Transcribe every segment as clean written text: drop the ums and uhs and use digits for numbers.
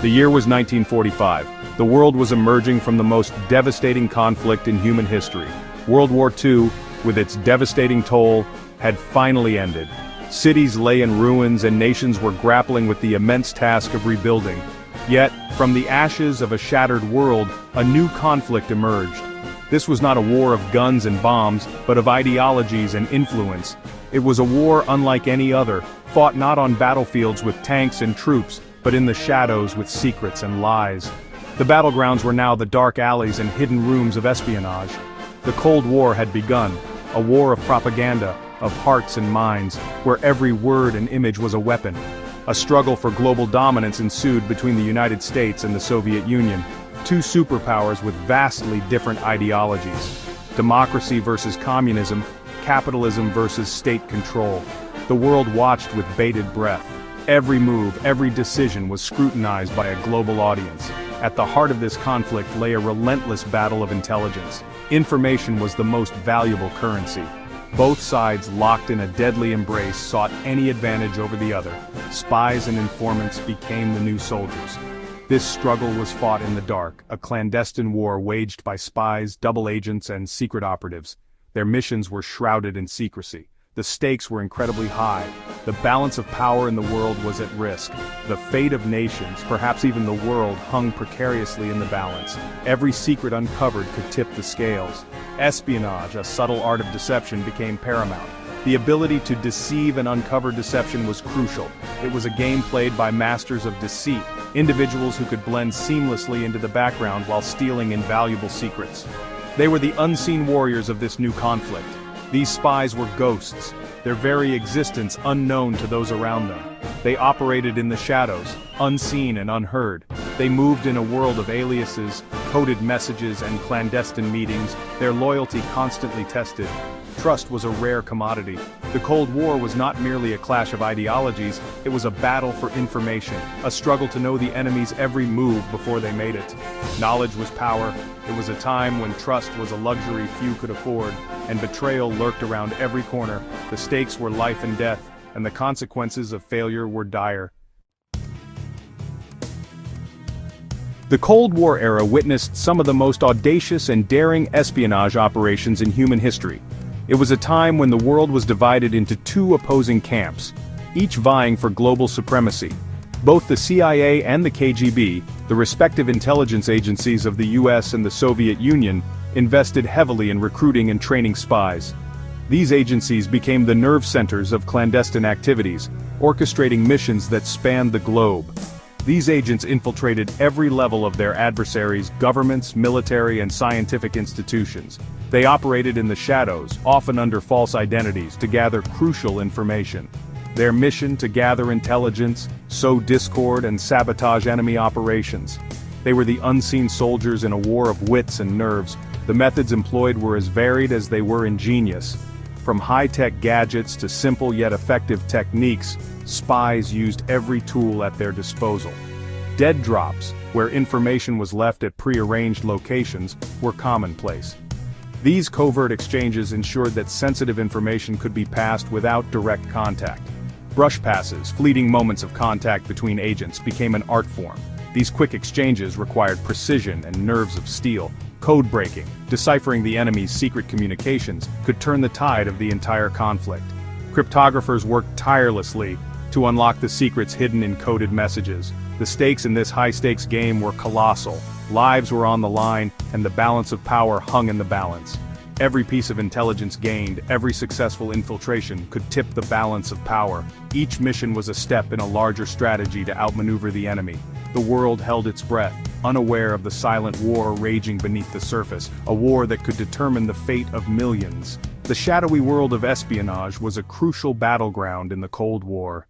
The year was 1945. The world was emerging from the most devastating conflict in human history. World War II, with its devastating toll, had finally ended. Cities lay in ruins and nations were grappling with the immense task of rebuilding. Yet, from the ashes of a shattered world, a new conflict emerged. This was not a war of guns and bombs, but of ideologies and influence. It was a war unlike any other, fought not on battlefields with tanks and troops, but in the shadows with secrets and lies. The battlegrounds were now the dark alleys and hidden rooms of espionage. The Cold War had begun, a war of propaganda, of hearts and minds, where every word and image was a weapon. A struggle for global dominance ensued between the United States and the Soviet Union, two superpowers with vastly different ideologies. Democracy versus communism, capitalism versus state control. The world watched with bated breath. Every move, every decision was scrutinized by a global audience. At the heart of this conflict lay a relentless battle of intelligence. Information was the most valuable currency. Both sides, locked in a deadly embrace, sought any advantage over the other. Spies and informants became the new soldiers. This struggle was fought in the dark, a clandestine war waged by spies, double agents, and secret operatives. Their missions were shrouded in secrecy. The stakes were incredibly high. The balance of power in the world was at risk. The fate of nations, perhaps even the world, hung precariously in the balance. Every secret uncovered could tip the scales. Espionage, a subtle art of deception, became paramount. The ability to deceive and uncover deception was crucial. It was a game played by masters of deceit, individuals who could blend seamlessly into the background while stealing invaluable secrets. They were the unseen warriors of this new conflict. These spies were ghosts, their very existence unknown to those around them. They operated in the shadows, unseen and unheard. They moved in a world of aliases, coded messages, and clandestine meetings, their loyalty constantly tested. Trust was a rare commodity. The Cold War was not merely a clash of ideologies, it was a battle for information, a struggle to know the enemy's every move before they made it. Knowledge was power. It was a time when trust was a luxury few could afford, and betrayal lurked around every corner. The stakes were life and death, and the consequences of failure were dire. The Cold War era witnessed some of the most audacious and daring espionage operations in human history. It was a time when the world was divided into two opposing camps, each vying for global supremacy. Both the CIA and the KGB, the respective intelligence agencies of the US and the Soviet Union, invested heavily in recruiting and training spies. These agencies became the nerve centers of clandestine activities, orchestrating missions that spanned the globe. These agents infiltrated every level of their adversaries' governments, military, and scientific institutions. They operated in the shadows, often under false identities, to gather crucial information. Their mission to gather intelligence, sow discord, and sabotage enemy operations. They were the unseen soldiers in a war of wits and nerves. The methods employed were as varied as they were ingenious. From high-tech gadgets to simple yet effective techniques, spies used every tool at their disposal. Dead drops, where information was left at pre-arranged locations, were commonplace. These covert exchanges ensured that sensitive information could be passed without direct contact. Brush passes, fleeting moments of contact between agents, became an art form. These quick exchanges required precision and nerves of steel. Code breaking, deciphering the enemy's secret communications, could turn the tide of the entire conflict. Cryptographers worked tirelessly to unlock the secrets hidden in coded messages. The stakes in this high-stakes game were colossal. Lives were on the line, and the balance of power hung in the balance. Every piece of intelligence gained, every successful infiltration could tip the balance of power. Each mission was a step in a larger strategy to outmaneuver the enemy. The world held its breath, unaware of the silent war raging beneath the surface, a war that could determine the fate of millions. The shadowy world of espionage was a crucial battleground in the Cold War.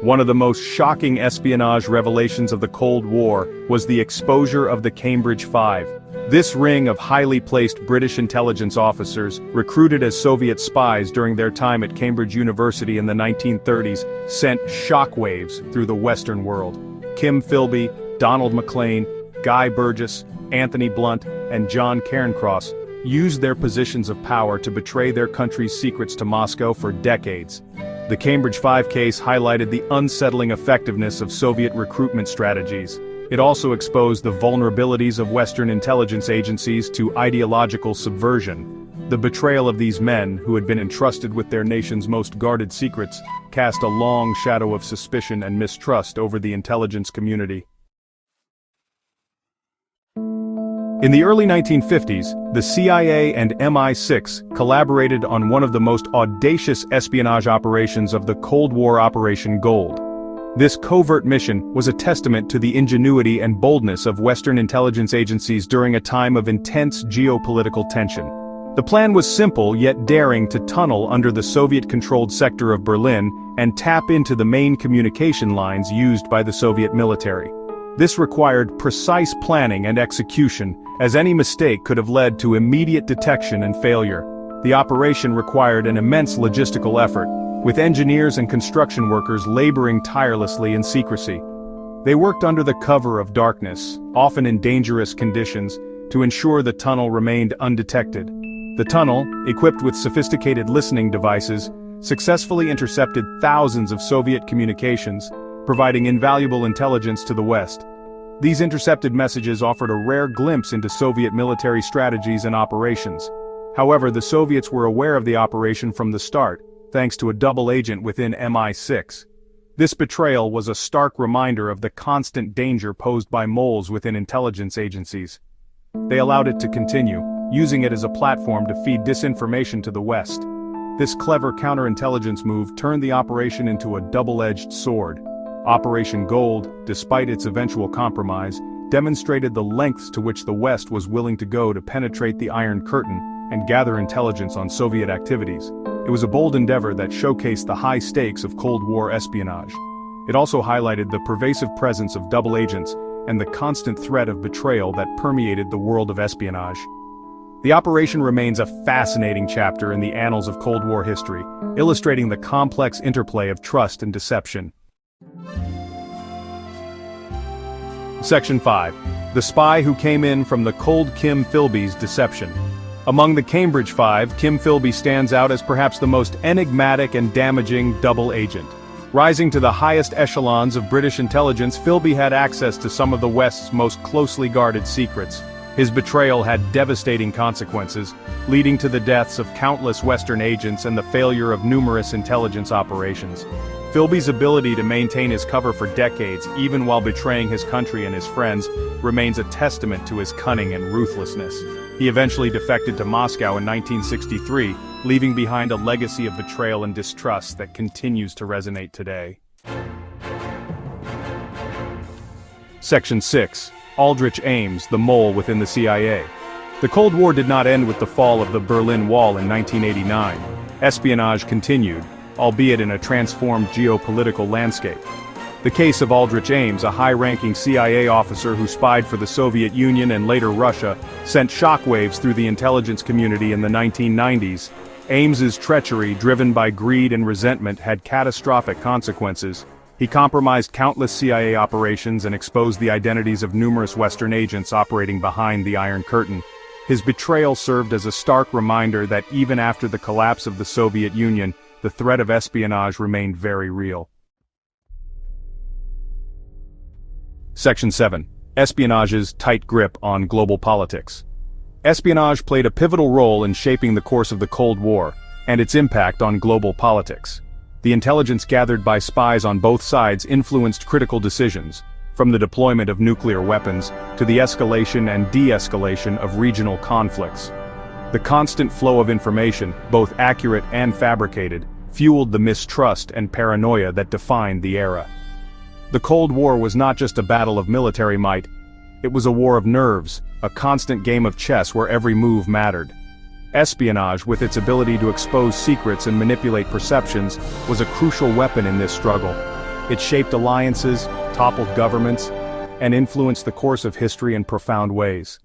One of the most shocking espionage revelations of the Cold War was the exposure of the Cambridge Five. This ring of highly placed British intelligence officers, recruited as Soviet spies during their time at Cambridge University in the 1930s, sent shockwaves through the Western world. Kim Philby, Donald MacLean, Guy Burgess, Anthony Blunt, and John Cairncross used their positions of power to betray their country's secrets to Moscow for decades. The Cambridge 5 case highlighted the unsettling effectiveness of Soviet recruitment strategies. It also exposed the vulnerabilities of Western intelligence agencies to ideological subversion. The betrayal of these men, who had been entrusted with their nation's most guarded secrets, cast a long shadow of suspicion and mistrust over the intelligence community. In the early 1950s, the CIA and MI6 collaborated on one of the most audacious espionage operations of the Cold War, Operation Gold. This covert mission was a testament to the ingenuity and boldness of Western intelligence agencies during a time of intense geopolitical tension. The plan was simple yet daring to tunnel under the Soviet-controlled sector of Berlin and tap into the main communication lines used by the Soviet military. This required precise planning and execution, as any mistake could have led to immediate detection and failure. The operation required an immense logistical effort, with engineers and construction workers laboring tirelessly in secrecy. They worked under the cover of darkness, often in dangerous conditions, to ensure the tunnel remained undetected. The tunnel, equipped with sophisticated listening devices, successfully intercepted thousands of Soviet communications, providing invaluable intelligence to the West. These intercepted messages offered a rare glimpse into Soviet military strategies and operations. However, the Soviets were aware of the operation from the start, thanks to a double agent within MI6. This betrayal was a stark reminder of the constant danger posed by moles within intelligence agencies. They allowed it to continue, using it as a platform to feed disinformation to the West. This clever counterintelligence move turned the operation into a double-edged sword. Operation Gold, despite its eventual compromise, demonstrated the lengths to which the West was willing to go to penetrate the Iron Curtain and gather intelligence on Soviet activities. It was a bold endeavor that showcased the high stakes of Cold War espionage. It also highlighted the pervasive presence of double agents and the constant threat of betrayal that permeated the world of espionage. The operation remains a fascinating chapter in the annals of Cold War history, illustrating the complex interplay of trust and deception. Section 5. The spy who came in from the cold Kim Philby's deception. Among the Cambridge Five, Kim Philby stands out as perhaps the most enigmatic and damaging double agent. Rising to the highest echelons of British intelligence, Philby had access to some of the West's most closely guarded secrets. His betrayal had devastating consequences, leading to the deaths of countless Western agents and the failure of numerous intelligence operations. Philby's ability to maintain his cover for decades, even while betraying his country and his friends, remains a testament to his cunning and ruthlessness. He eventually defected to Moscow in 1963, leaving behind a legacy of betrayal and distrust that continues to resonate today. Section 6. Aldrich Ames, the mole within the CIA. The Cold War did not end with the fall of the Berlin Wall in 1989. Espionage continued, albeit in a transformed geopolitical landscape. The case of Aldrich Ames, a high-ranking CIA officer who spied for the Soviet Union and later Russia, sent shockwaves through the intelligence community in the 1990s. Ames's treachery, driven by greed and resentment, had catastrophic consequences. He compromised countless CIA operations and exposed the identities of numerous Western agents operating behind the Iron Curtain. His betrayal served as a stark reminder that even after the collapse of the Soviet Union, the threat of espionage remained very real. Section 7. Espionage's tight grip on global politics. Espionage played a pivotal role in shaping the course of the Cold War, and its impact on global politics. The intelligence gathered by spies on both sides influenced critical decisions, from the deployment of nuclear weapons to the escalation and de-escalation of regional conflicts. The constant flow of information, both accurate and fabricated, fueled the mistrust and paranoia that defined the era. The Cold War was not just a battle of military might, it was a war of nerves, a constant game of chess where every move mattered. Espionage, with its ability to expose secrets and manipulate perceptions, was a crucial weapon in this struggle. It shaped alliances, toppled governments, and influenced the course of history in profound ways.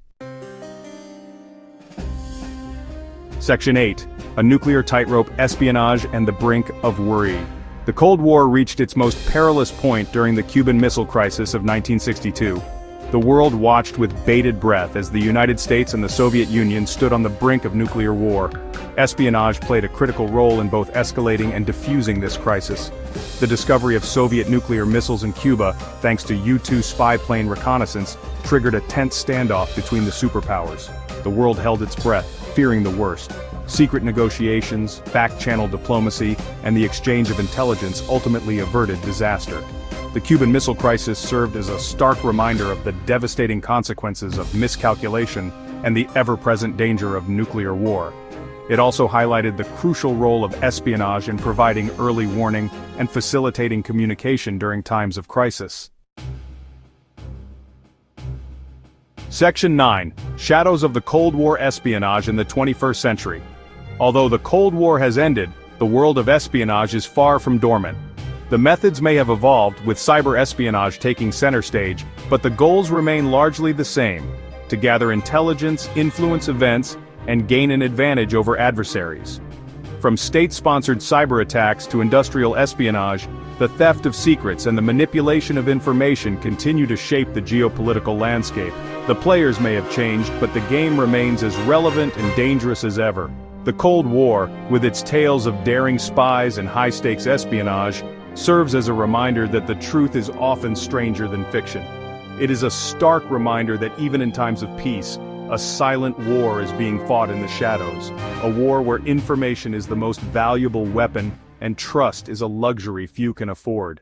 Section 8. A nuclear tightrope, espionage, and the brink of worry. The Cold War reached its most perilous point during the Cuban Missile Crisis of 1962. The world watched with bated breath as the United States and the Soviet Union stood on the brink of nuclear war. Espionage played a critical role in both escalating and diffusing this crisis. The discovery of Soviet nuclear missiles in Cuba, thanks to U-2 spy plane reconnaissance, triggered a tense standoff between the superpowers. The world held its breath, fearing the worst. Secret negotiations, back-channel diplomacy, and the exchange of intelligence ultimately averted disaster. The Cuban Missile Crisis served as a stark reminder of the devastating consequences of miscalculation and the ever-present danger of nuclear war. It also highlighted the crucial role of espionage in providing early warning and facilitating communication during times of crisis. Section 9. Shadows of the Cold War Espionage in the 21st Century. Although the Cold War has ended, the world of espionage is far from dormant. The methods may have evolved, with cyber espionage taking center stage, but the goals remain largely the same: to gather intelligence, influence events, and gain an advantage over adversaries. From state-sponsored cyber attacks to industrial espionage, the theft of secrets and the manipulation of information continue to shape the geopolitical landscape. The players may have changed, but the game remains as relevant and dangerous as ever. The Cold War, with its tales of daring spies and high-stakes espionage, serves as a reminder that the truth is often stranger than fiction. It is a stark reminder that even in times of peace, a silent war is being fought in the shadows, a war where information is the most valuable weapon and trust is a luxury few can afford.